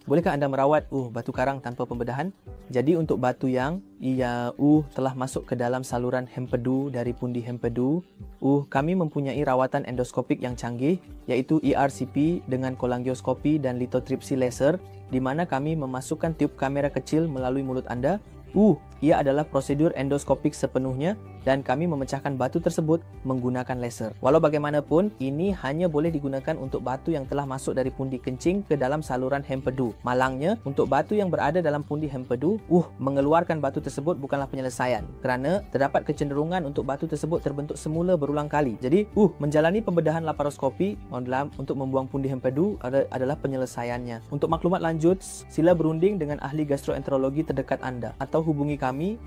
Bolehkah anda merawat batu karang tanpa pembedahan? Jadi untuk batu yang telah masuk ke dalam saluran hempedu dari pundi hempedu, kami mempunyai rawatan endoskopik yang canggih, iaitu ERCP dengan kolangioskopi dan lithotripsy laser, di mana kami memasukkan tiub kamera kecil melalui mulut anda. Ia adalah prosedur endoskopik sepenuhnya dan kami memecahkan batu tersebut menggunakan laser. Walau bagaimanapun, ini hanya boleh digunakan untuk batu yang telah masuk dari pundi kencing ke dalam saluran hempedu. Malangnya, untuk batu yang berada dalam pundi hempedu, mengeluarkan batu tersebut bukanlah penyelesaian kerana terdapat kecenderungan untuk batu tersebut terbentuk semula berulang kali. Jadi, menjalani pembedahan laparoskopi untuk membuang pundi hempedu adalah penyelesaiannya. Untuk maklumat lanjut, sila berunding dengan ahli gastroenterologi terdekat anda atau hubungi kami